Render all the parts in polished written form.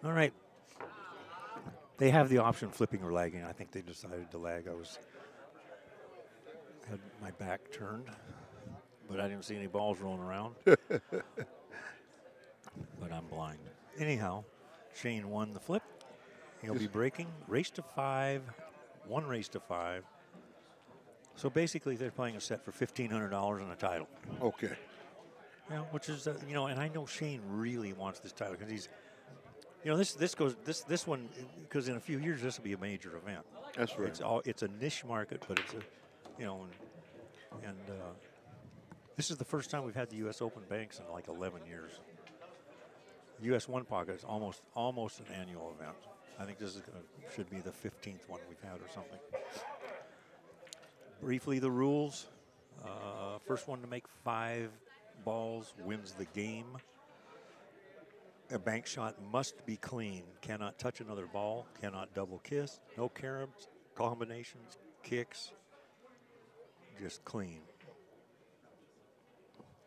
All right. They have the option flipping or lagging. I think they decided to lag. Had my back turned, but I didn't see any balls rolling around. But I'm blind. Anyhow, Shane won the flip. He'll be breaking. Race to 5. 1 race to 5. So basically, they're playing a set for $1,500 and a title. Okay. Yeah, which is and I know Shane really wants this title because he's, this one, because in a few years this will be a major event. That's right. It's a niche market, but it's and this is the first time we've had the U.S. Open banks in like 11 years. U.S. One Pocket is almost an annual event. I think this should be the 15th one we've had or something. Briefly, the rules. First one to make 5 balls wins the game. A bank shot must be clean. Cannot touch another ball. Cannot double kiss. No caroms, combinations, kicks. Just clean.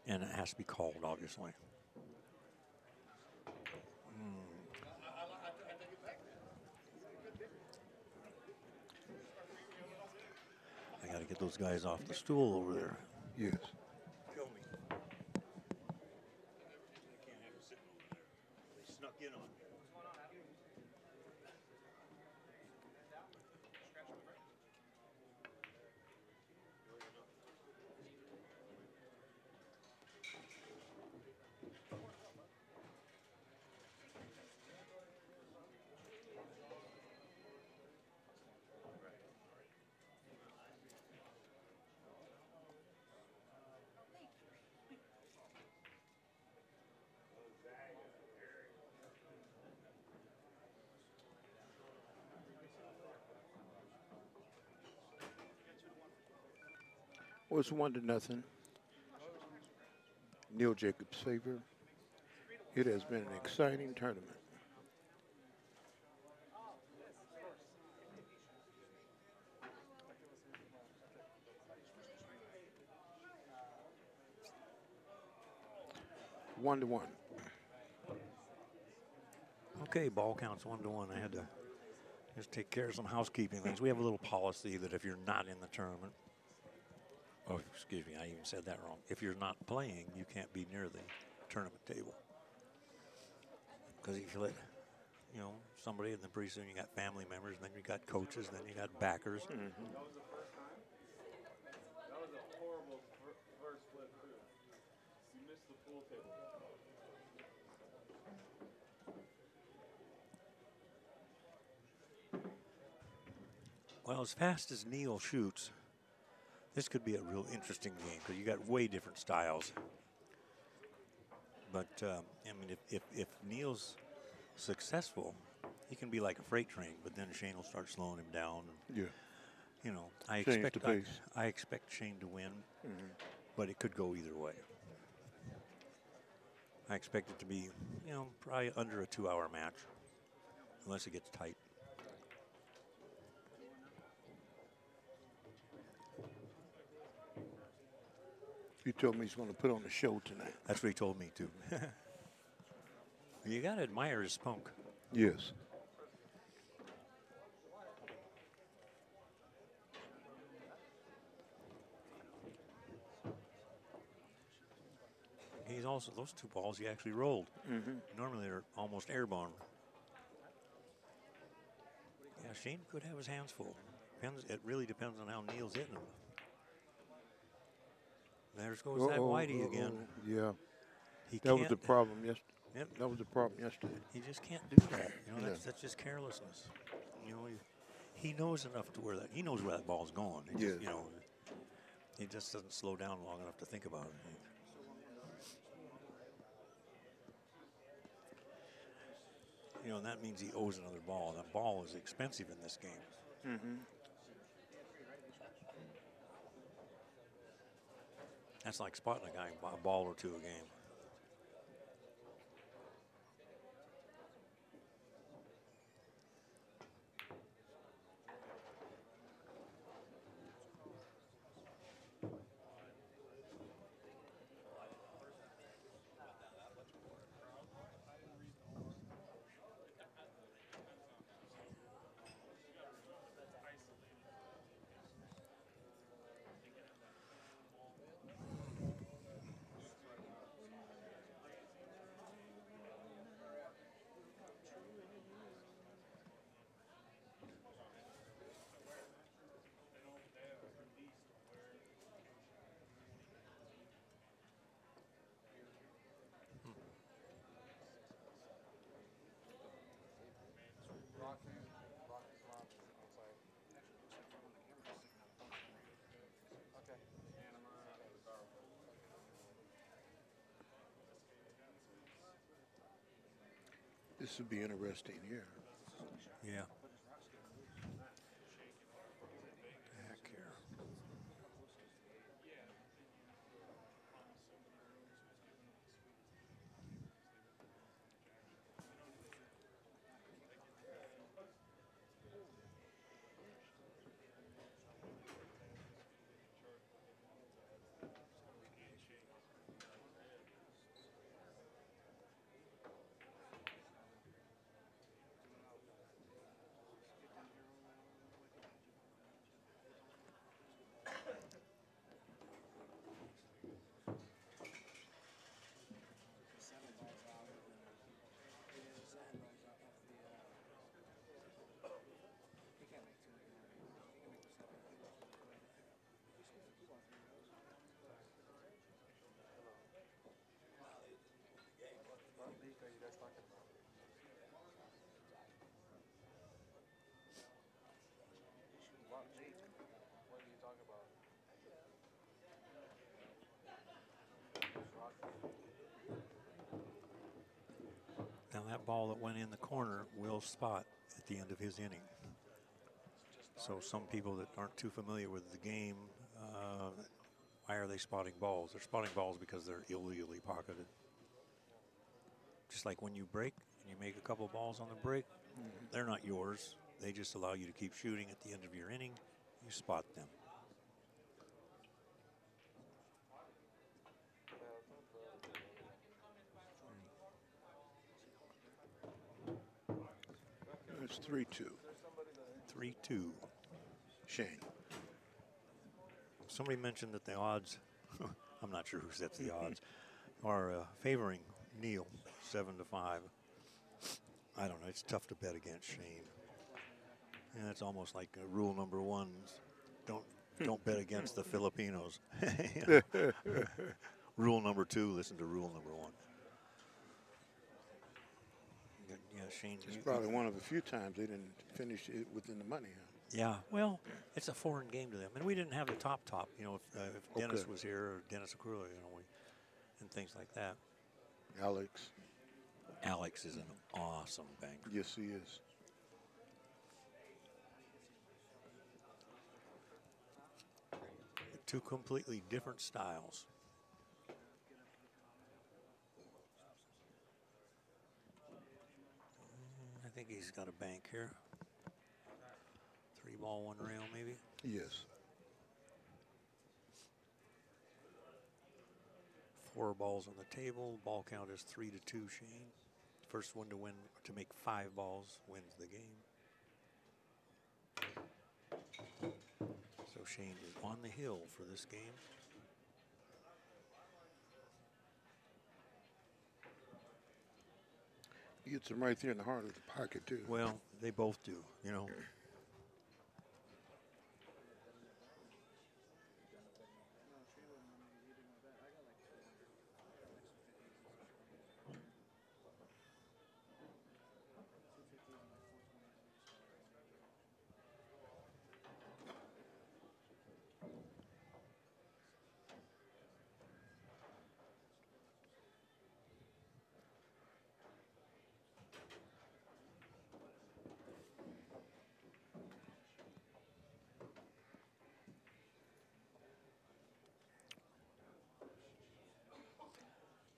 And it has to be called, obviously. I got to get those guys off the stool over there. Yes. Kill me. I can't have them sitting over there. They snuck in on me. Well, it's 1-0. Neal Jacobs' favor. It has been an exciting tournament. One to one. Okay, ball counts 1-1. I had to just take care of some housekeeping things. We have a little policy that if you're not in the tournament, oh, excuse me, I even said that wrong. If you're not playing, you can't be near the tournament table. Because if you let, somebody, and then pretty soon you got family members, and then you got coaches, and then you got backers. Mm-hmm. That was a horrible first flip, too. You missed the pool table. Well, as fast as Neal shoots, this could be a real interesting game because you got way different styles. But if Neal's successful, he can be like a freight train. But then Shane will start slowing him down. Yeah. I expect Shane to win, but it could go either way. I expect it to be, probably under a 2-hour match, unless it gets tight. He told me he's going to put on a show tonight. That's what he told me, too. You got to admire his spunk. Yes. He's also, those 2 balls he actually rolled. Normally they're almost airborne. Yeah, Shane could have his hands full. It really depends on how Neal's hitting them. There goes that whitey again. Yeah. That was the problem yesterday. Yep. That was the problem yesterday. He just can't do that. That's just carelessness. He knows enough to where he knows where that ball's going. He just doesn't slow down long enough to think about it. And that means he owes another ball. That ball is expensive in this game. That's like spotting a guy a ball or 2 a game. This would be interesting here. Yeah. Back here. Now that ball that went in the corner will spot at the end of his inning. So some people that aren't too familiar with the game, why are they spotting balls? They're spotting balls because they're illegally pocketed. Just like when you break and you make a couple balls on the break, they're not yours. They just allow you to keep shooting at the end of your inning. You spot them. It's 3-2. 3-2. Shane. Somebody mentioned that the odds, I'm not sure who sets the odds, are favoring Neal 7-5. I don't know. It's tough to bet against Shane. And it's almost like rule number one: don't bet against the Filipinos. Rule number two: listen to rule number one. Yeah, Shane. It's probably one of the few times they didn't finish it within the money. Huh? Yeah, well, it's a foreign game to them, and we didn't have the top. You know, if Dennis was here or Dennis Acrula, you know, and things like that. Alex is an awesome banker. Yes, he is. Two completely different styles. I think he's got a bank here. 3 ball, 1 rail, maybe. Yes. 4 balls on the table. Ball count is 3-2, Shane. First one to make 5 balls wins the game. So Shane is on the hill for this game. He gets him right there in the heart of the pocket, too. Well, they both do, you know.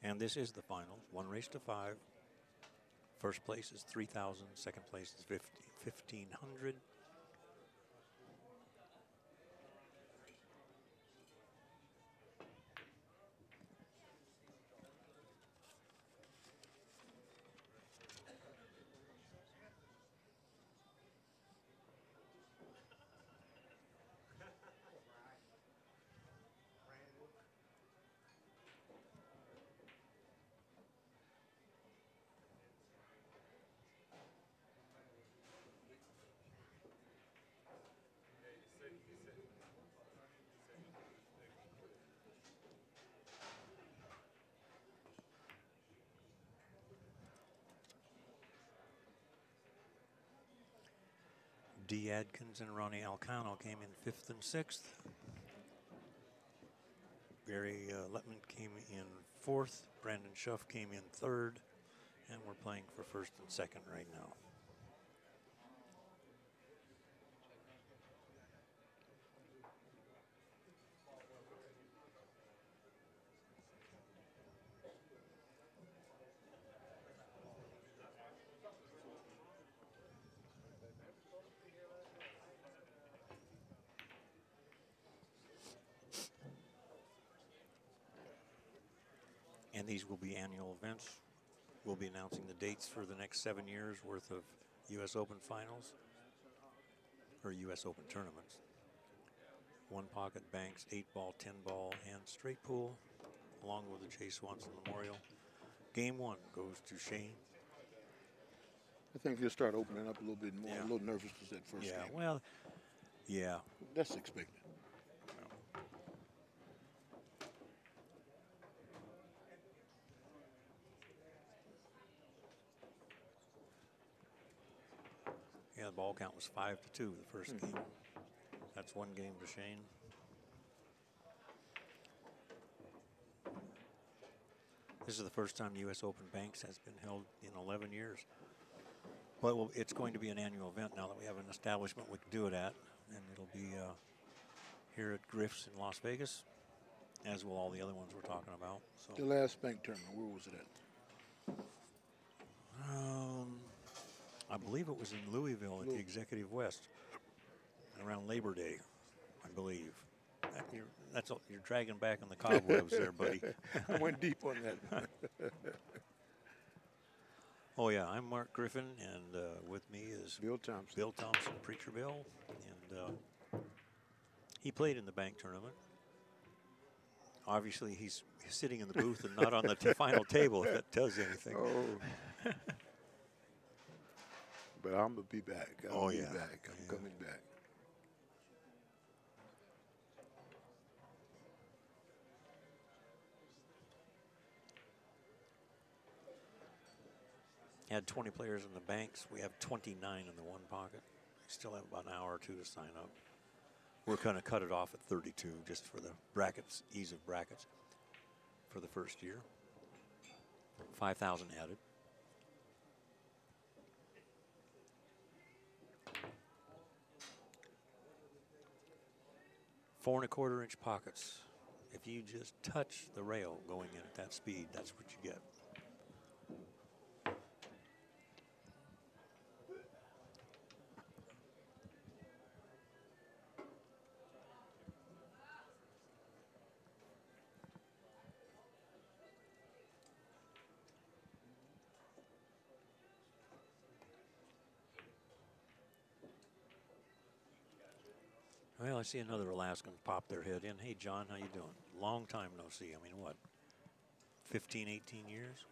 And this is the final. 1 race to 5. First place is 3,000. Second place is 1,500. D. Adkins and Ronnie Alcano came in 5th and 6th. Barry Lettman came in 4th. Brandon Schuff came in 3rd. And we're playing for first and second right now. And these will be annual events. We'll be announcing the dates for the next 7 years worth of U.S. Open finals, or U.S. Open tournaments. 1-pocket banks, 8-ball, 10-ball, and straight pool, along with the Jay Swanson Memorial. Game 1 goes to Shane. I think he'll start opening up a little bit more. Yeah. A little nervous with that first game. Well, yeah. That's expected. Yeah, the ball count was 5-2 the first game. That's 1 game to Shane. This is the first time U.S. Open Banks has been held in 11 years. But it's going to be an annual event now that we have an establishment we can do it at. And it'll be here at Griff's in Las Vegas, as will all the other ones we're talking about. So The last bank tournament, where was it at? I believe it was in Louisville at the Executive West around Labor Day, I believe. You're dragging back on the cobwebs there, buddy. I went deep on that. Oh, yeah, I'm Mark Griffin, and with me is Bill Thompson. Bill Thompson, Preacher Bill. And he played in the bank tournament. Obviously, he's sitting in the booth and not on the final table, if that tells you anything. Oh. But I'm going to be back. I'll be back. I'm coming back. Had 20 players in the banks. We have 29 in the 1-pocket. We still have about an hour or 2 to sign up. We're going to cut it off at 32 just for the brackets, ease of brackets for the first year. 5,000 added. Four and a quarter inch pockets. If you just touch the rail going in at that speed, that's what you get. Well, I see another Alaskan pop their head in. Hey, John, how you doing? Long time no see. I mean, what, 15, 18 years?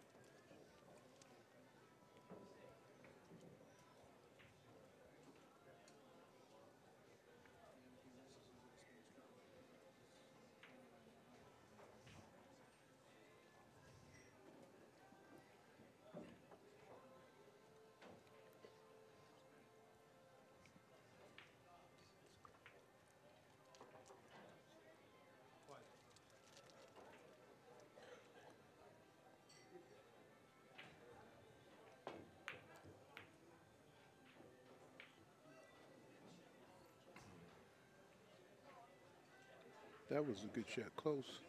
That was a good shot. Close.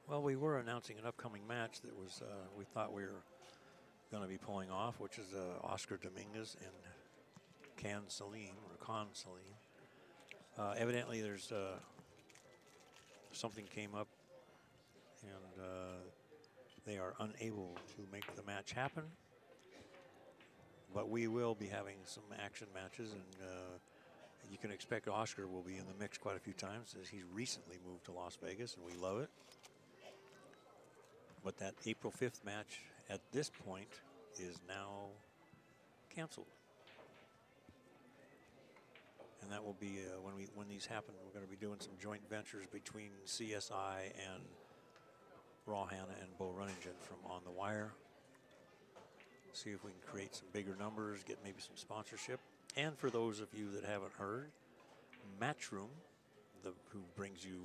Well, we were announcing an upcoming match that was we thought we were going to be pulling off, which is Oscar Dominguez and Khan Salim. Evidently, there's something came up, and they are unable to make the match happen. But we will be having some action matches, and You can expect Oscar will be in the mix quite a few times as he's recently moved to Las Vegas, and we love it. But that April 5th match at this point is now canceled. And that will be when these happen. We're going to be doing some joint ventures between CSI and Raw Hanna and Bo Runningen from On the Wire. See if we can create some bigger numbers, get maybe some sponsorship. And for those of you that haven't heard, Matchroom, who brings you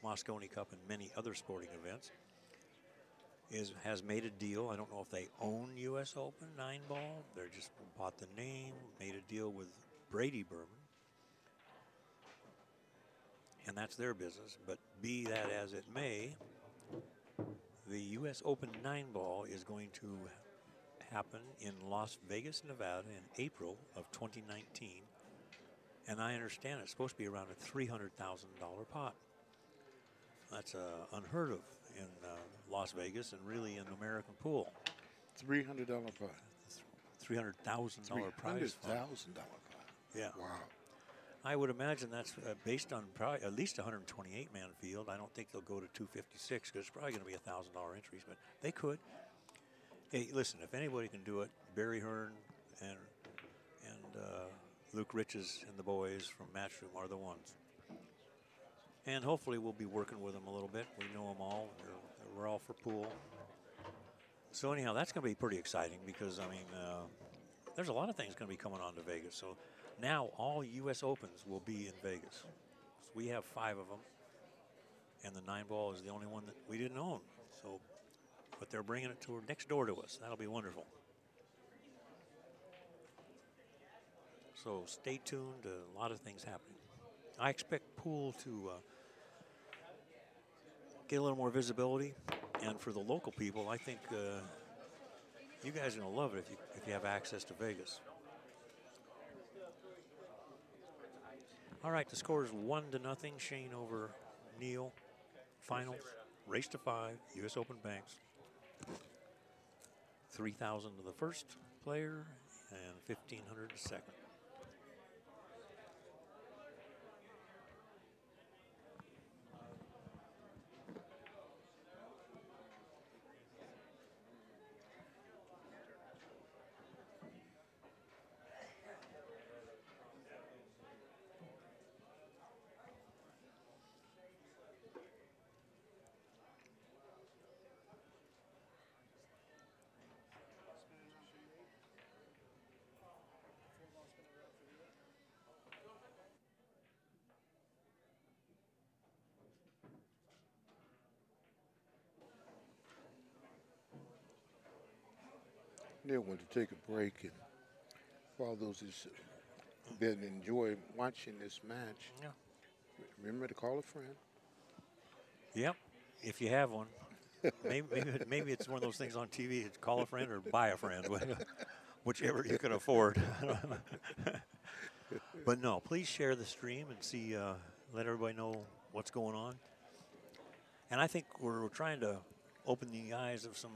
Moscone Cup and many other sporting events, has made a deal. I don't know if they own U.S. Open 9-ball. They're just bought the name, made a deal with Brady Berman. And that's their business. But be that as it may, the U.S. Open 9-ball is going to happen in Las Vegas, Nevada in April of 2019. And I understand it's supposed to be around a $300,000 pot. That's unheard of in Las Vegas and really in American pool. $300 pot. $300,000 prize fund. $300,000 pot. Yeah. Wow. I would imagine that's based on probably at least a 128-man field. I don't think they'll go to 256 because it's probably going to be $1,000 entries, but they could. Hey, listen, if anybody can do it, Barry Hearn and Luke Riches and the boys from Matchroom are the ones. And hopefully we'll be working with them a little bit. We know them all. We're all for pool. So anyhow, that's going to be pretty exciting because, I mean, there's a lot of things going to be coming on to Vegas. So now all U.S. Opens will be in Vegas. So we have 5 of them, and the 9-ball is the only one that we didn't own. So, but they're bringing it to next door to us. That'll be wonderful. So stay tuned. A lot of things happening. I expect pool to get a little more visibility, and for the local people, I think you guys are going to love it if you have access to Vegas. All right, the score is 1-0. Shane over Neal. Finals, race to 5, U.S. Open Banks. 3,000 to the first player and 1,500 to second. Neal wanted to take a break, and for all those that enjoy watching this match, Yeah. remember to call a friend. Yep, if you have one. maybe it's one of those things on TV. It's call a friend or buy a friend, whichever you can afford. But no, please share the stream and see. Let everybody know what's going on. And I think we're trying to open the eyes of some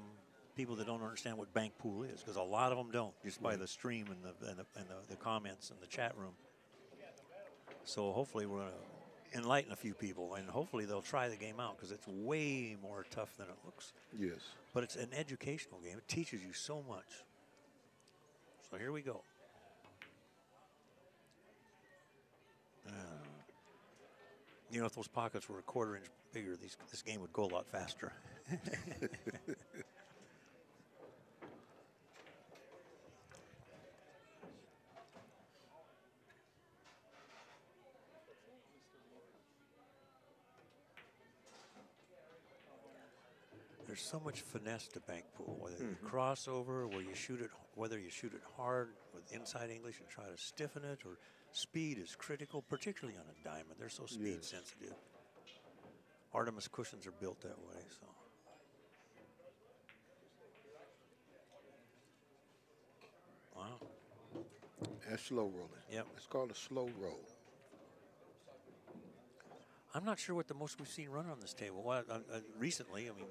people that don't understand what bank pool is, because a lot of them don't, just by the stream and the comments and the chat room. So hopefully we're going to enlighten a few people, and hopefully they'll try the game out, because it's way more tough than it looks. Yes. But it's an educational game. It teaches you so much. So here we go. You know, if those pockets were a quarter-inch bigger, this game would go a lot faster. There's so much finesse to bank pool, whether you crossover, whether you shoot it hard with inside English and try to stiffen it, or speed is critical, particularly on a diamond. They're so speed sensitive. Artemis cushions are built that way, so. Wow. That's slow rolling. Yep. It's called a slow roll. I'm not sure what the most we've seen run on this table. Well, recently, I mean,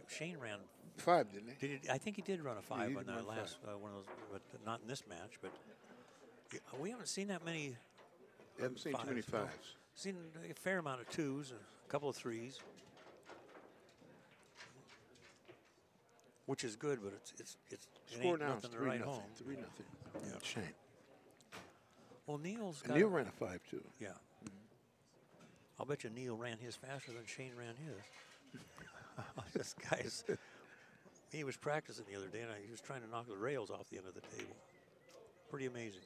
Shane ran 5, didn't he? I think he did run a 5 he on did the run last one of those, but not in this match. But we haven't seen that many Haven't seen too many fives, no. fives. Seen a fair amount of twos, a couple of threes, which is good, but it Score ain't now is nothing to 3-0. write home. 3-0. Yeah. Shame. Well, Neal's And got. Neal ran a 5-2. Yeah. I'll bet you Neal ran his faster than Shane ran his. This guy's. He was practicing the other day, and he was trying to knock the rails off the end of the table. Pretty amazing.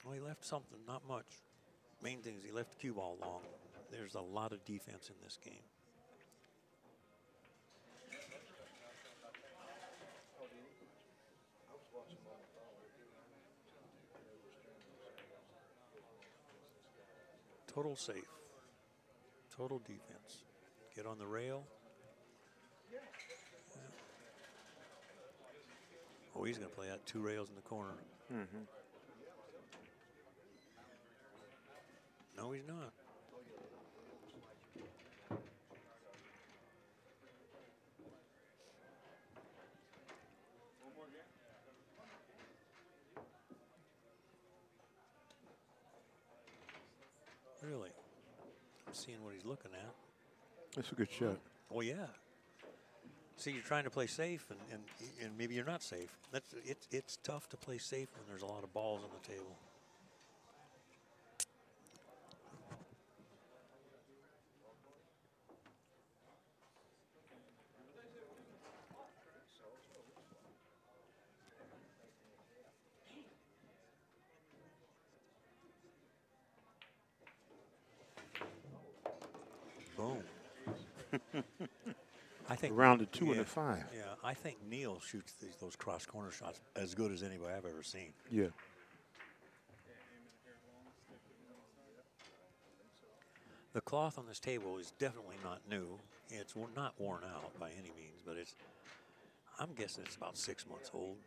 Well, he left something, not much. Main thing is he left the cue ball long. There's a lot of defense in this game. Total safe. Total defense. Get on the rail. Yeah. Oh, he's going to play out 2 rails in the corner. Mm-hmm. No, he's not. Really? I'm seeing what he's looking at. That's a good shot. Oh, yeah. See, you're trying to play safe, and maybe you're not safe. It's tough to play safe when there's a lot of balls on the table. Boom. I think Around a 2 and yeah, a 5. Yeah, I think Neal shoots those cross corner shots as good as anybody I've ever seen. Yeah. The cloth on this table is definitely not new. It's not worn out by any means, but I'm guessing it's about 6 months old.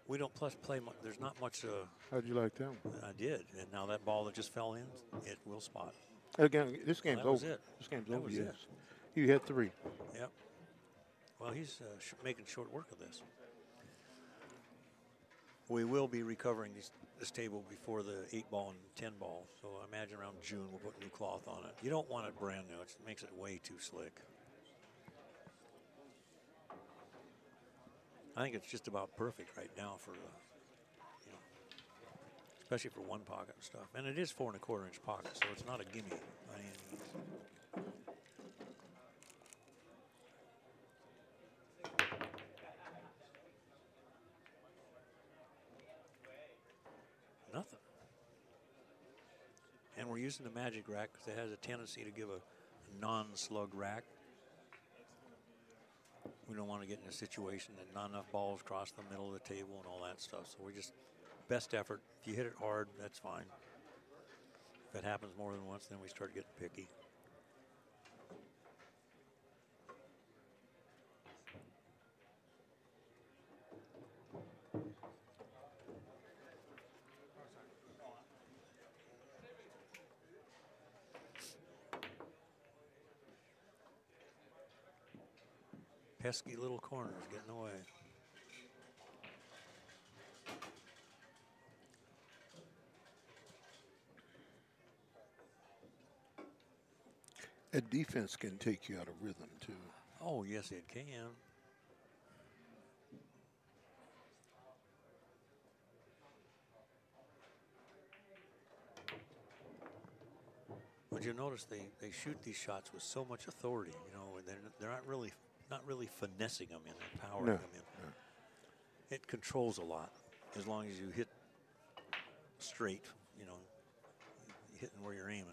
We don't play much. There's not much. How'd you like that one? I did, and now that ball that just fell in, it will spot. Again, this game's that was over. it. This game's That over, was yes. it. You had 3. Yep. Well, he's making short work of this. We will be recovering this table before the 8-ball and 10-ball. So I imagine around June we'll put new cloth on it. You don't want it brand new. It makes it way too slick. I think it's just about perfect right now for especially for one pocket and stuff. And it is 4 1/4 inch pocket, so it's not a gimme by any means. Nothing. And we're using the magic rack because it has a tendency to give a non-slug rack. We don't want to get in a situation that not enough balls cross the middle of the table and all that stuff. So we just, best effort. If you hit it hard, that's fine. If it happens more than once, then we start getting picky. Pesky little corners getting away. A defense can take you out of rhythm, too. Oh, yes, it can. But you notice they shoot these shots with so much authority, and they're not really finessing them in, they're powering them in. No. It controls a lot as long as you hit straight, hitting where you're aiming.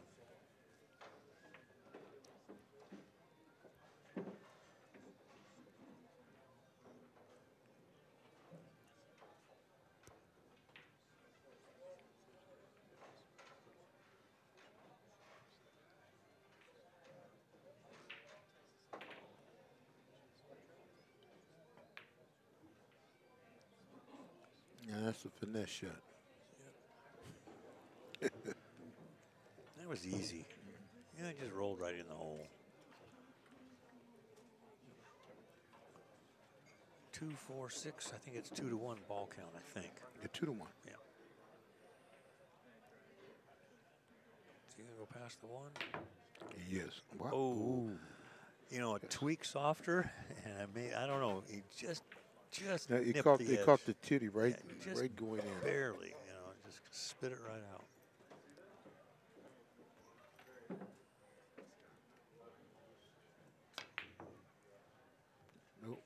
Yeah, that's a finesse shot. That was easy. Yeah, it just rolled right in the hole. 2, 4, 6. I think it's 2-1 ball count, I think. Yeah, 2-1. Yeah. Is he going to go past the 1? Yes. Wow. Oh. Ooh. You know, a tweak softer, and I don't know. He just Now, he nipped caught the they edge. caught the titty right, Yeah, just right going in. barely. You know, just spit it right out. Nope.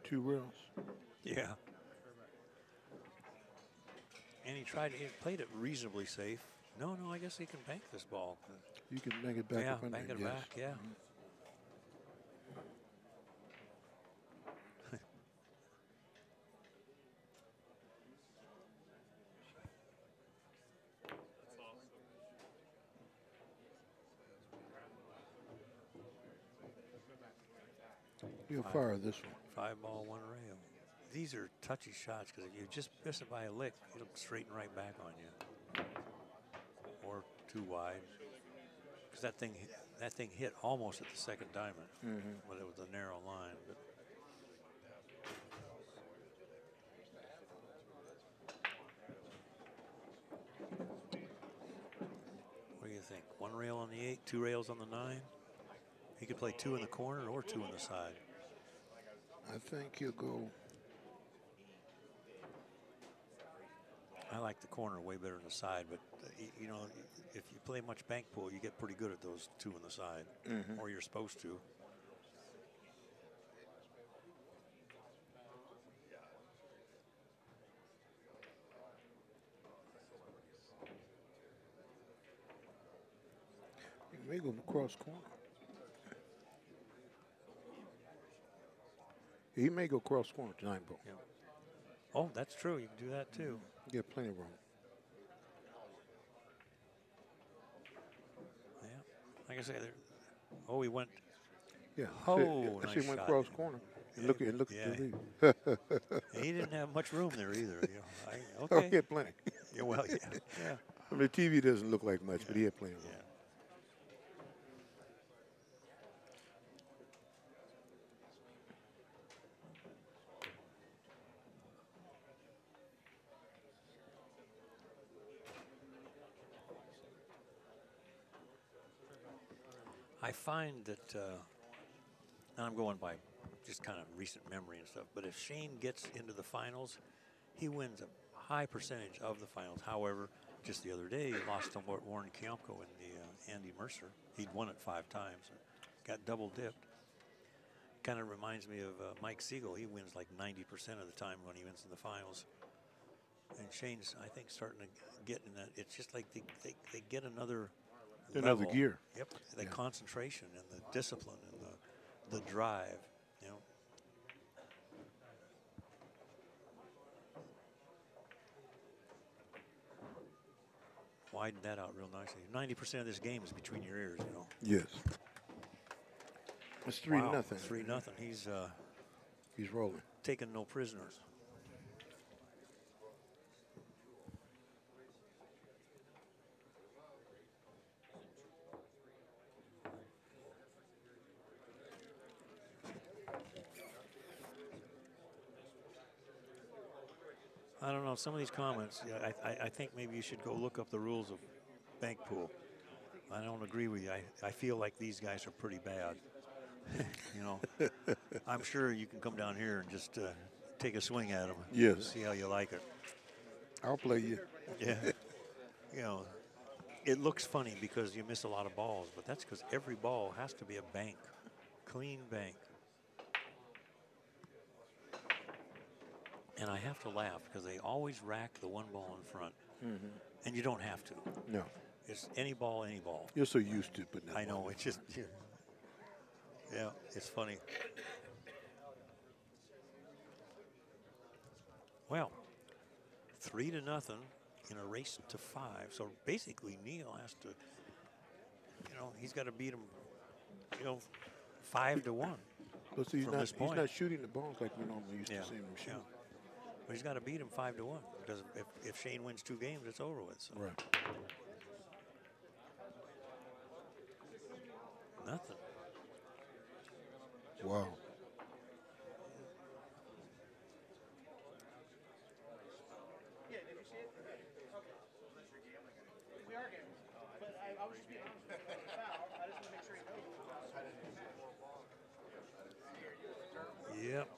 Two rails. Yeah. And he played it reasonably safe. No, I guess he can bank this ball. You can make it back Yeah, up under bank him, it yes. back, yeah. He'll fire this one. 5 ball, 1 rail. These are touchy shots because if you just miss it by a lick, it'll straighten right back on you. Or too wide. Because that thing hit almost at the second diamond, but it was a narrow line. But what do you think? 1 rail on the 8, 2 rails on the 9. He could play 2 in the corner or 2 on the side. I think he'll go. I like the corner way better than the side, but you know, if you play much bank pool, you get pretty good at those 2 on the side, or you're supposed to. He may go cross corner. He may go cross corner tonight, bro. Yeah. Oh, that's true. You can do that too. Get plenty of room. Yeah. Like I say, oh, he went. Yeah. Oh, I nice see him went shot. cross corner. And look at Yeah. the lead. And he didn't have much room there either. You know. Oh, Okay. he had plenty. Yeah, well, yeah. Yeah. I mean, the TV doesn't look like much, but he had plenty of room. Yeah. I find that, and I'm going by just kind of recent memory and stuff, but if Shane gets into the finals, he wins a high percentage of the finals. However, just the other day, he lost to Warren Kiamko in the Andy Mercer. He'd won it 5 times, got double dipped. Kind of reminds me of Mike Siegel. He wins like 90% of the time when he wins in the finals. And Shane's, I think, starting to get in that. It's just like they get another Another level. gear. Yep, the concentration and the discipline and the drive, you know. Widen that out real nicely. 90% of this game is between your ears, you know. Yes. It's 3-0. 3-0. He's rolling. Taking no prisoners. I don't know, some of these comments, yeah, I think maybe you should go look up the rules of bank pool. I don't agree with you. I feel like these guys are pretty bad. You know, I'm sure you can come down here and just take a swing at them. Yes. See how you like it. I'll play you. Yeah. You know, it looks funny because you miss a lot of balls, but that's because every ball has to be a bank, clean bank. And I have to laugh because they always rack the one ball in front, and you don't have to. No. It's any ball, any ball. You're so used to putting that I know, ball in it's just, yeah, it's funny. Well, 3-0 in a race to 5. So basically, Neal has to, he's got to beat him, 5-1. But see, from this he's point. not shooting the balls like we normally used Yeah, to see him shoot. yeah. But he's got to beat him 5-1 because if Shane wins 2 games, it's over with. So. Right. Nothing. Wow. Yep.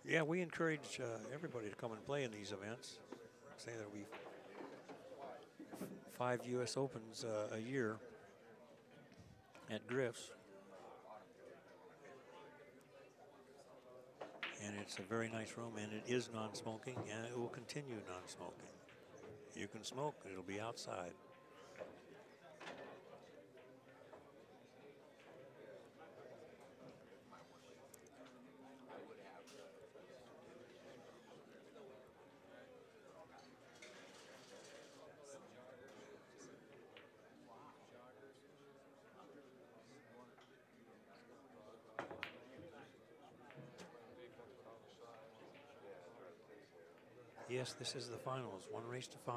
Yeah, we encourage everybody to come and play in these events. Say there'll be 5 U.S. Opens a year at Griff's. And it's a very nice room, and it is non-smoking, and it will continue non-smoking. You can smoke, it'll be outside. Yes, this is the finals, 1 race to 5.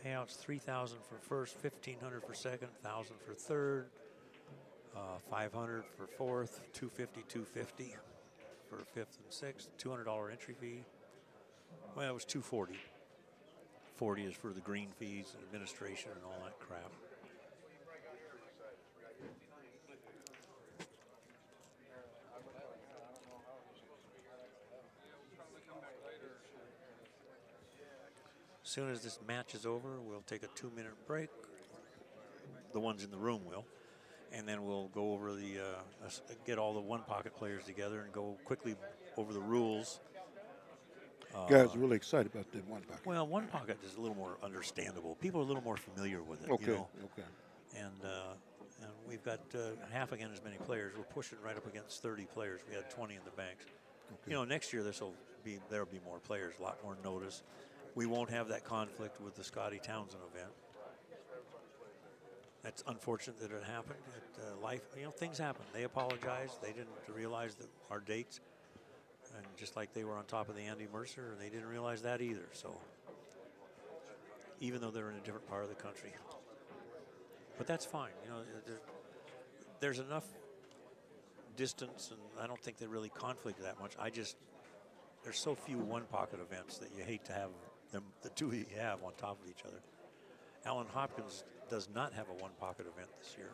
Payouts $3,000 for first, $1,500 for second, $1,000 for third, $500 for fourth, $250, $250 for fifth and sixth, $200 entry fee. Well, it was $240. $40 is for the green fees and administration and all that crap. As soon as this match is over, we'll take a 2-minute break. The ones in the room will. And then we'll go over get all the one-pocket players together and go quickly over the rules. Guys are really excited about that one pocket. Well, one pocket is a little more understandable. People are a little more familiar with it. Okay, okay. And we've got half again as many players. We're pushing right up against 30 players. We had 20 in the banks. Okay. Next year there'll be more players, a lot more notice. We won't have that conflict with the Scotty Townsend event. That's unfortunate that it happened. Life, things happen. They apologized. They didn't realize that our dates, and just like they were on top of the Andy Mercer, they didn't realize that either. So, even though they're in a different part of the country, but that's fine. There's enough distance, and I don't think they really conflict that much. There's so few one-pocket events that you hate to have them, the two that you have on top of each other. Alan Hopkins does not have a one-pocket event this year.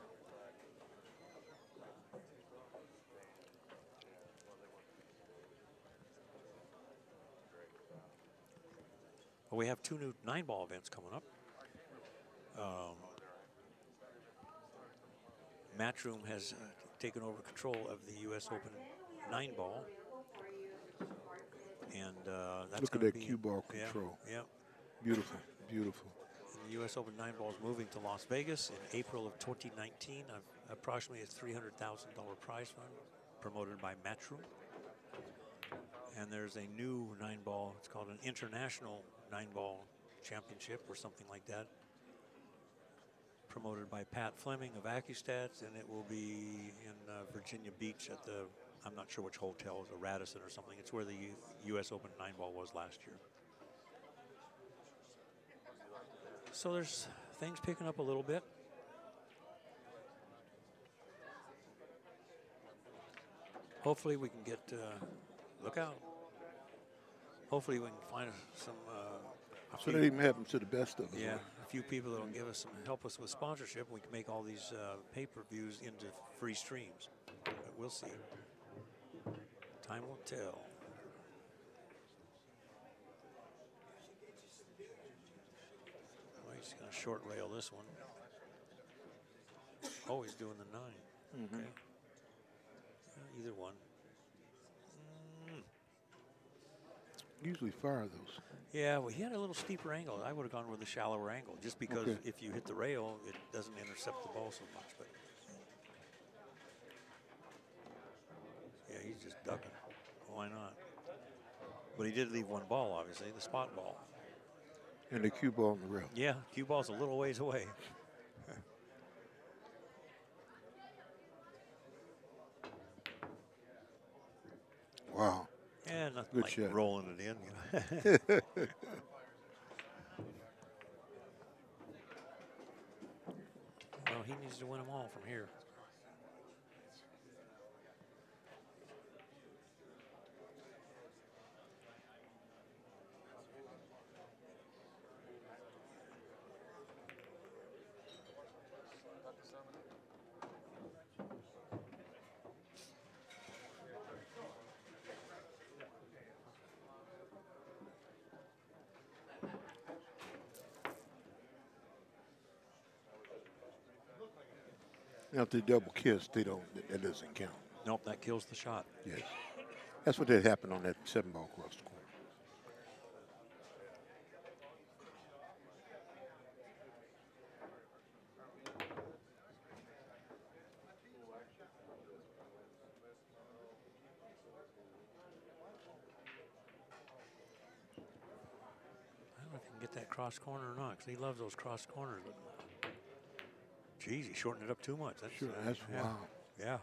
Well, we have 2 new 9-ball events coming up. Matchroom has taken over control of the U.S. Open 9-ball. And that's look at that cue ball control. Yeah. Beautiful, beautiful. And the U.S. Open 9-ball is moving to Las Vegas in April of 2019. Approximately a $300,000 prize fund promoted by Matchroom. And there's a new 9-ball. It's called an International 9-ball Championship or something like that, promoted by Pat Fleming of Accustats, and it will be in Virginia Beach at the I'm not sure which hotel, is a Radisson or something. It's where the U.S. Open 9-ball was last year. So there's things picking up a little bit. Hopefully we can get, look out. Hopefully we can find some. So that even happens to the best of us. Yeah, right? a few people that will give us some, help us with sponsorship. We can make all these pay-per-views into free streams. But we'll see. Time will tell. Well, he's going to short rail this one. Oh, he's doing the 9. Okay. Either one. Usually fire those. Yeah, well, he had a little steeper angle. I would have gone with a shallower angle, just because if you hit the rail, it doesn't intercept the ball so much. But yeah, he's just ducking. Why not? But he did leave one ball, obviously, the spot ball. And the cue ball on the rail. Yeah, cue ball's a little ways away. Wow. Yeah, nothing Good like shot. rolling it in. You know? Well, he needs to win them all from here. Now, if they double kiss, they don't. That doesn't count. Nope, that kills the shot. Yes. That's what did happen on that 7-ball cross the court. I don't know if he can get that cross corner or not, because he loves those cross corners. But geez, he shortened it up too much. That's, Sure, that's yeah. wow. Yeah.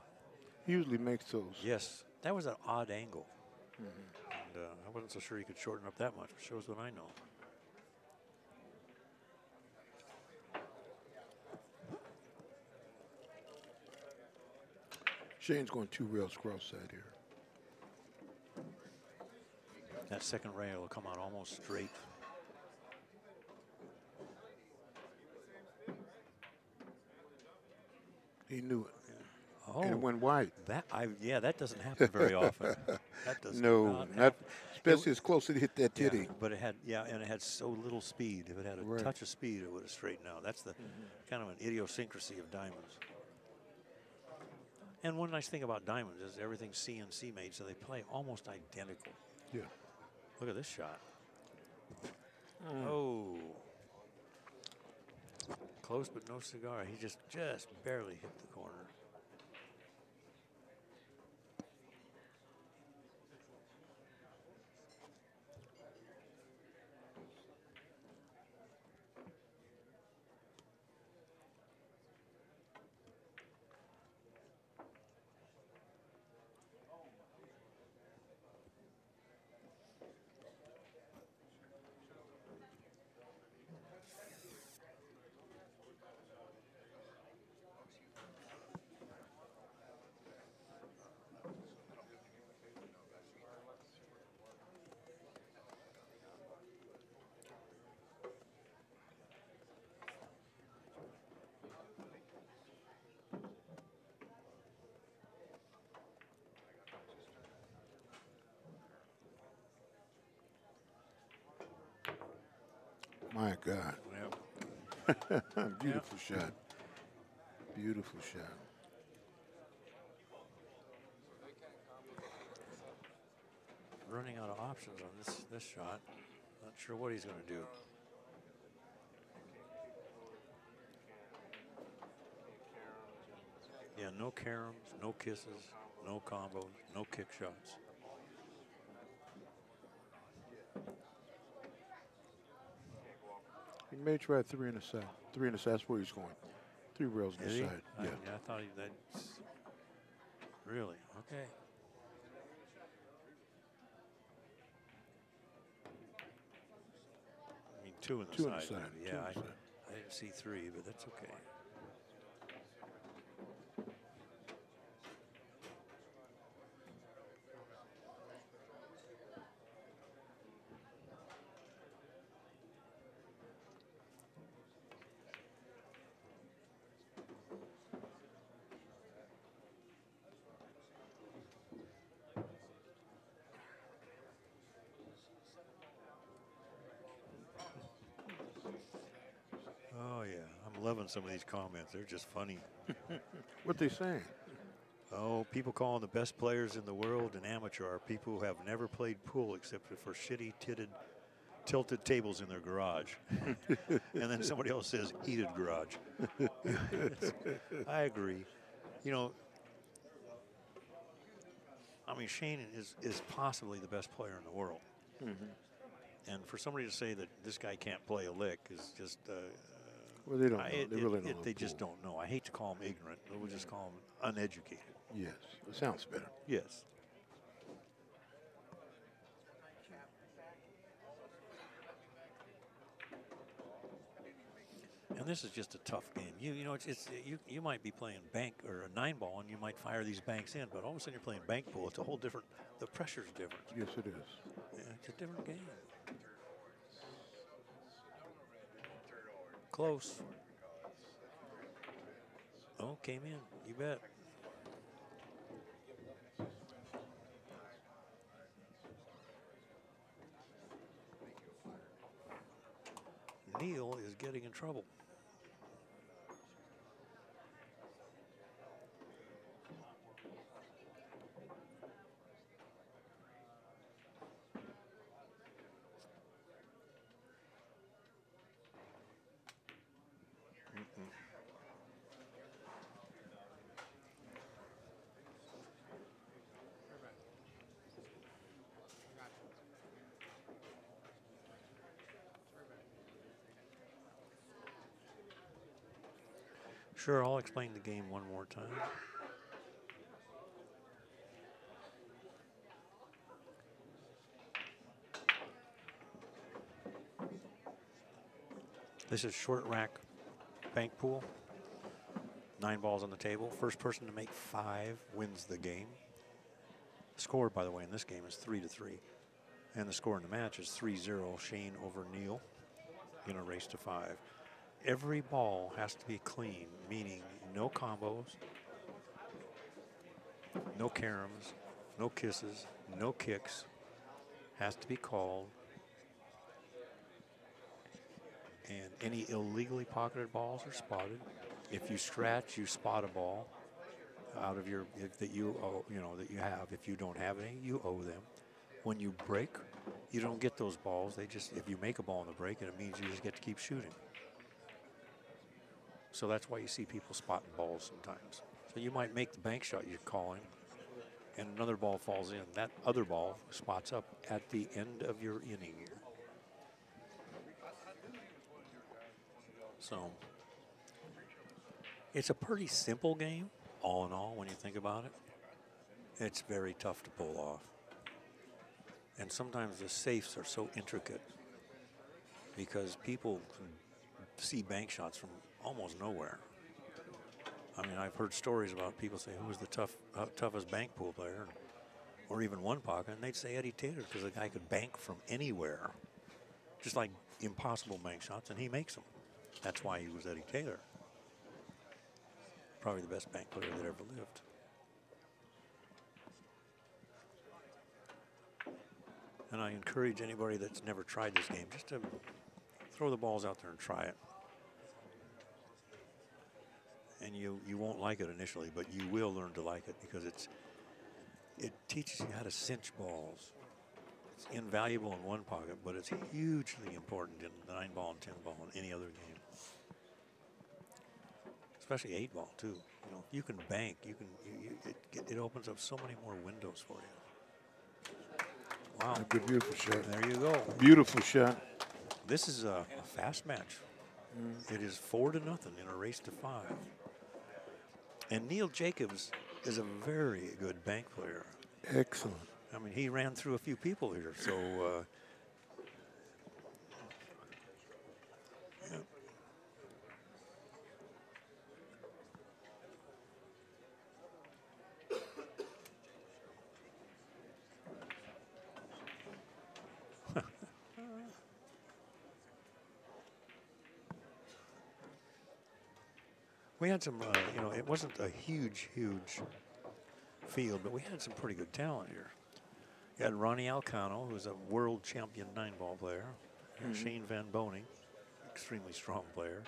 He usually makes those. Yes, that was an odd angle. And I wasn't so sure he could shorten up that much. It shows what I know. Shane's going 2 rails cross side here. That second rail will come out almost straight. He knew it. Oh, And it went wide. Yeah, that doesn't happen very often. That does No, not not happen. especially as close as it hit that Yeah, titty. but it had, and it had so little speed. If it had a Right. touch of speed, it would have straightened out. That's the kind of an idiosyncrasy of diamonds. And one nice thing about diamonds is everything's CNC made, so they play almost identical. Yeah. Look at this shot. Oh. Close but no cigar. He just barely hit the corner. My God. Yep. Beautiful shot. Beautiful shot. Running out of options on this shot. Not sure what he's going to do. Yeah, no caroms, no kisses, no combos, no kick shots. He may try 3 in the side. 3 in the side. That's where he's going. 3 rails in Is the he? side. I Yeah. thought that's really okay. Two in the Two on the side. side. Yeah, Two on I the side. didn't see 3, but that's okay. Oh, yeah. I'm loving some of these comments. They're just funny. What they saying? Oh, people calling the best players in the world an amateur are people who have never played pool except for shitty tilted tables in their garage. And then somebody else says heated garage. I agree. You know, I mean, Shane is possibly the best player in the world. And for somebody to say that this guy can't play a lick is just Well, they don't know. They really don't know. They just don't know. I hate to call them ignorant. We'll just call them uneducated. Yes, it sounds better. Yes. And this is just a tough game. You know, you might be playing bank or a 9-ball and you might fire these banks in, but all of a sudden you're playing bank pool. It's a whole different. The pressure's different. Yes, it is. Yeah, it's a different game. Close. Oh, came in. You bet. Neal is getting in trouble. Sure, I'll explain the game one more time. This is short rack bank pool. 9 balls on the table. First person to make 5 wins the game. The score, by the way, in this game is 3-3. And the score in the match is 3-0, Shane over Neal in a race to 5. Every ball has to be clean, meaning no combos, no caroms, no kisses, no kicks. Has to be called. And any illegally pocketed balls are spotted. If you scratch, you spot a ball out of your that you owe, that you have. If you don't have any, you owe them. When you break, you don't get those balls. They just, if you make a ball in the break, it means you just get to keep shooting. So that's why you see people spotting balls sometimes. So you might make the bank shot you're calling, and another ball falls in. That other ball spots up at the end of your inning. So it's a pretty simple game, all in all, when you think about it. It's very tough to pull off. And sometimes the safes are so intricate because people can see bank shots from almost nowhere. I mean, I've heard stories about people say, who was the toughest bank pool player, or even one pocket, and they'd say Eddie Taylor because the guy could bank from anywhere, just like impossible bank shots, and he makes them. That's why he was Eddie Taylor. Probably the best bank player that ever lived. And I encourage anybody that's never tried this game just to throw the balls out there and try it. And you won't like it initially, but you will learn to like it because it teaches you how to cinch balls. It's invaluable in one pocket, but it's hugely important in 9-ball and 10-ball and any other game. Especially 8-ball too. If you can bank, it opens up so many more windows for you. Wow. A good, beautiful shot. There you go. Beautiful shot. This is a fast match. It is 4-0 in a race to 5. And Neal Jacobs is a very good bank player. Excellent. I mean, he ran through a few people here, so We had some, you know, it wasn't a huge field, but we had some pretty good talent here. You had Ronnie Alcano, who's a world champion 9-ball player. Shane Van Boening, extremely strong player.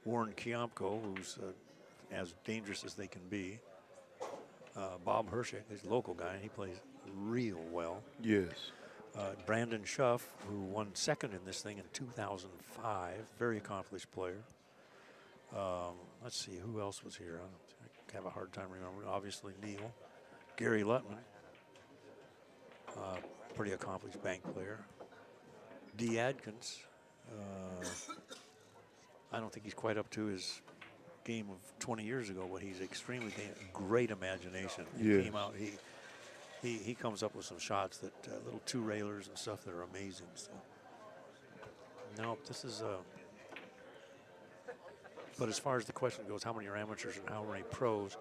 Warren Kiamko, who's as dangerous as they can be. Bob Hershik, he's a local guy, and he plays real well. Yes. Brandon Schuff, who won second in this thing in 2005, very accomplished player. Let's see, who else was here? I have a hard time remembering. Obviously, Neal. Gary Lutman, pretty accomplished bank player. D. Adkins, I don't think he's quite up to his game of 20 years ago, but he's extremely great imagination. He Yes. came out, he comes up with some shots that little two railers and stuff that are amazing. So, no, this is but as far as the question goes, how many are amateurs and how many pros?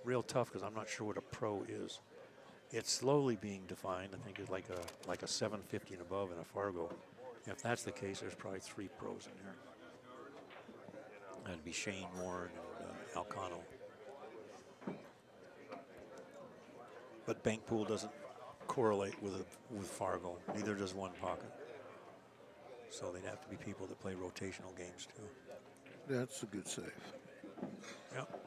Real tough, because I'm not sure what a pro is. It's slowly being defined. I think it's like a 750 and above in a Fargo. If that's the case, there's probably 3 pros in here. That'd be Shane, Warren, and Alcano. But bank pool doesn't correlate with Fargo. Neither does one pocket. So they'd have to be people that play rotational games too. That's a good save. Yep.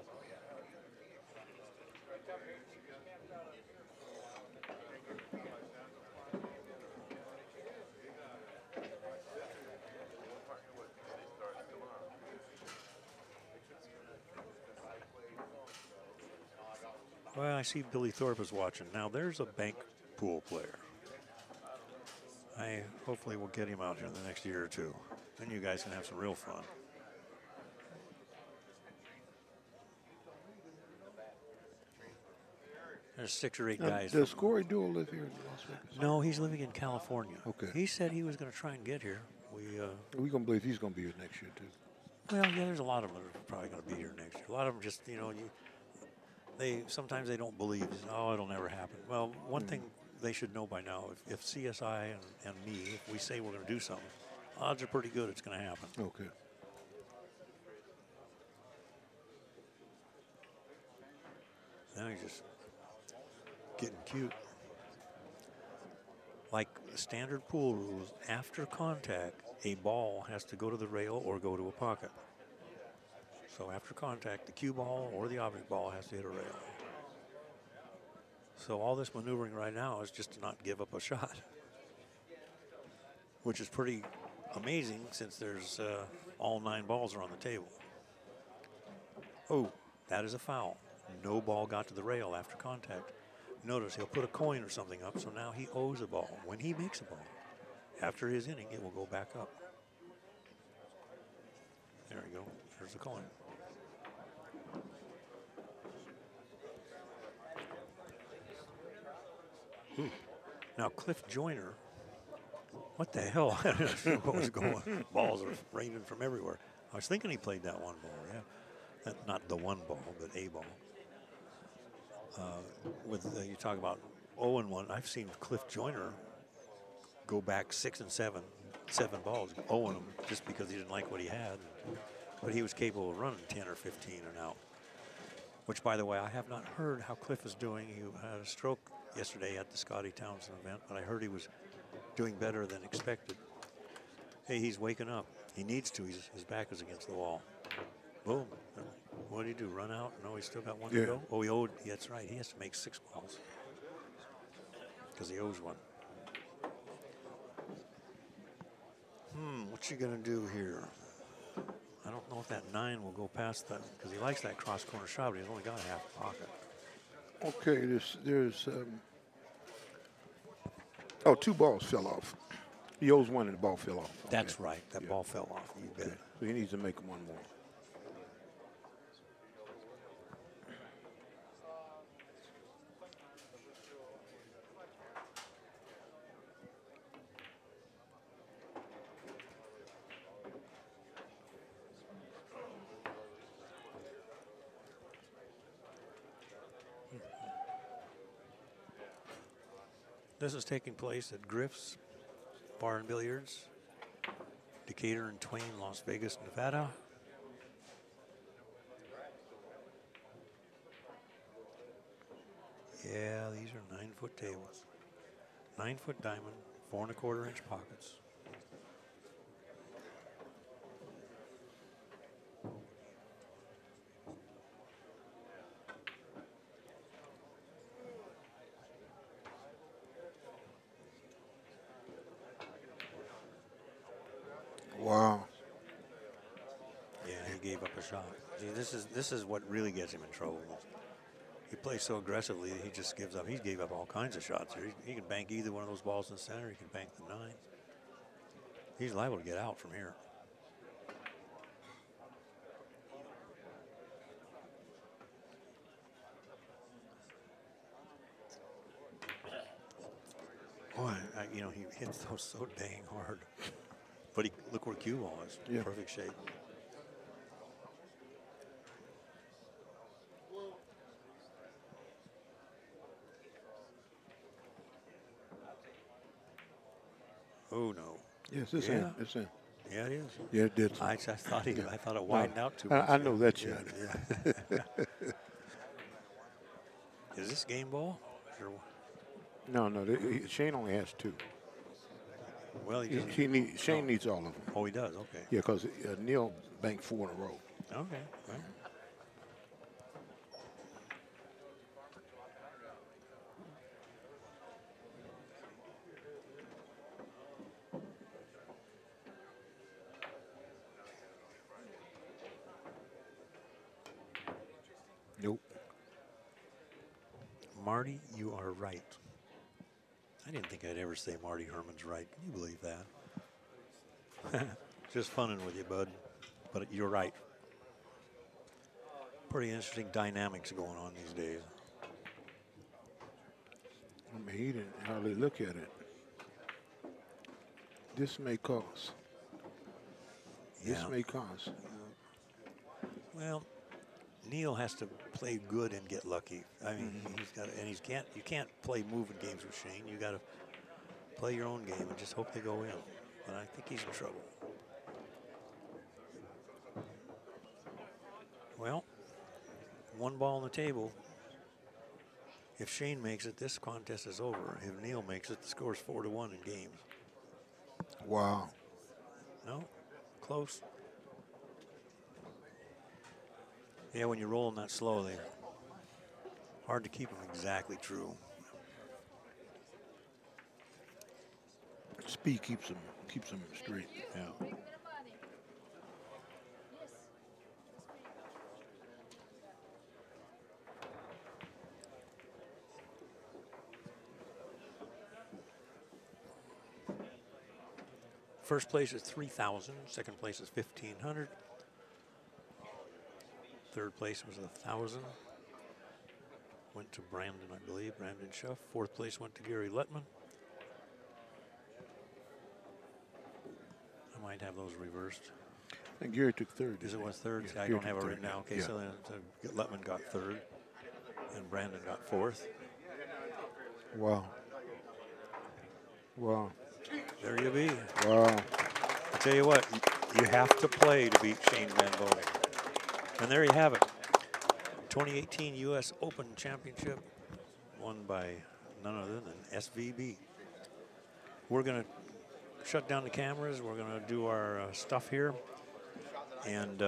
Well, I see Billy Thorpe is watching. Now there's a bank pool player. I hopefully will get him out here in the next year or two. Then you guys can have some real fun. There's 6 or 8 guys. Does Corey Dewell live here in Las Vegas? No, he's living in California. Okay. He said he was going to try and get here. We're going to believe he's going to be here next year, too. Well, yeah, there's a lot of them that are probably going to be here next year. A lot of them just, you know, sometimes they don't believe. Oh, it'll never happen. Well, one thing they should know by now, if CSI and me, if we say we're going to do something, odds are pretty good it's going to happen. Okay. Now he's just getting cute. Like the standard pool rules, after contact, a ball has to go to the rail or go to a pocket. So after contact, the cue ball or the object ball has to hit a rail. So all this maneuvering right now is just to not give up a shot, which is pretty amazing since there's all 9 balls are on the table. Oh, that is a foul. No ball got to the rail after contact. Notice he'll put a coin or something up, so now he owes a ball. When he makes a ball, after his inning, it will go back up. There we go. There's the coin. Now, Cliff Joyner, what the hell? I don't know what was going. Balls are raining from everywhere. I was thinking he played that one ball, yeah. Not the one ball, but a ball. You talk about 0-1. I've seen Cliff Joyner go back 6 and 7 balls, 0 them just because he didn't like what he had. But he was capable of running 10 or 15 and out. Which, by the way, I have not heard how Cliff is doing. He had a stroke yesterday at the Scotty Townsend event, but I heard he was doing better than expected. Hey, he's waking up. He needs to. His back is against the wall. Boom. What did he do? Run out? No, he's still got one to go? Oh, he owed. Yeah, that's right. He has to make 6 balls because he owes one. What's he going to do here? I don't know if that 9 will go past that because he likes that cross corner shot, but he's only got a half a pocket. Okay, there's 2 balls fell off. He owes 1 and the ball fell off. Okay. That's right. That ball fell off. You bet. Okay. So he needs to make 1 more. This is taking place at Griff's Bar and Billiards, Decatur and Twain, Las Vegas, Nevada. 9-foot tables, 9-foot diamond, 4 1/4 inch pockets. Wow. Yeah, he gave up a shot. See, this is what really gets him in trouble. He plays so aggressively that he just gives up. He gave up all kinds of shots here. He can bank either one of those balls in the center. He can bank the 9. He's liable to get out from here. Boy, you know, he hits those so dang hard. But look where cue ball is. Yeah. Perfect shape. Oh no. Yes, it's Yeah. in. It's in. Yeah, it is. Yeah, it did. I thought it widened out too much. I know that shot. Yeah. Is this game ball? Sure. No, Shane only has 2. Well, Shane needs all of them. Oh, he does. Okay. Yeah, because Neal banked 4 in a row. Okay. Right. Nope. Marty, you are right. I didn't think I'd ever say Marty Herman's right. Can you believe that? Just funning with you, bud. But you're right. Pretty interesting dynamics going on these days. I mean, he didn't hardly look at it. This may cost. This Yeah. may cost. Well, Neal has to play good and get lucky. I mean, he's got to, and you can't play moving games with Shane. You got to play your own game and just hope they go in. But I think he's in trouble. Well, 1 ball on the table. If Shane makes it, this contest is over. If Neal makes it, the score's 4-1 in games. Wow. No, close. Yeah, when you're rolling that slow, they're hard to keep them exactly true. Speed keeps them straight. Yeah. First place is 3,000. Second place is 1,500. Third place was 1,000. Went to Brandon, I believe, Brandon Schuff. Fourth place went to Gary Lettman. I might have those reversed. I think Gary took 3rd. Is it was third? Yeah, I Gary don't have it took written 3rd. down. Okay, Yeah. so Lettman got 3rd, and Brandon got 4th. Wow. Wow. There you be. Wow. I tell you what, you have to play to beat Shane Van Boening. And there you have it. 2018 U.S. Open Championship won by none other than SVB. We're going to shut down the cameras. We're going to do our stuff here. And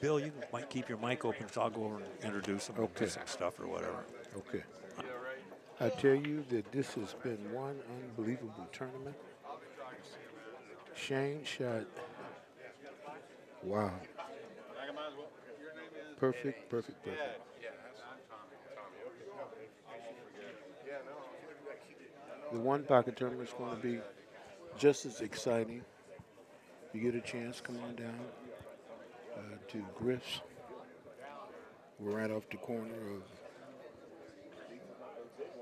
Bill, you might keep your mic open, so I'll go over and introduce them and do some stuff or whatever. Okay. I tell you that this has been one unbelievable tournament. Shane shot, wow. Perfect. The one pocket tournament is going to be just as exciting. You get a chance, come on down to Griff's. We're right off the corner of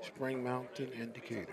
Spring Mountain and Decatur.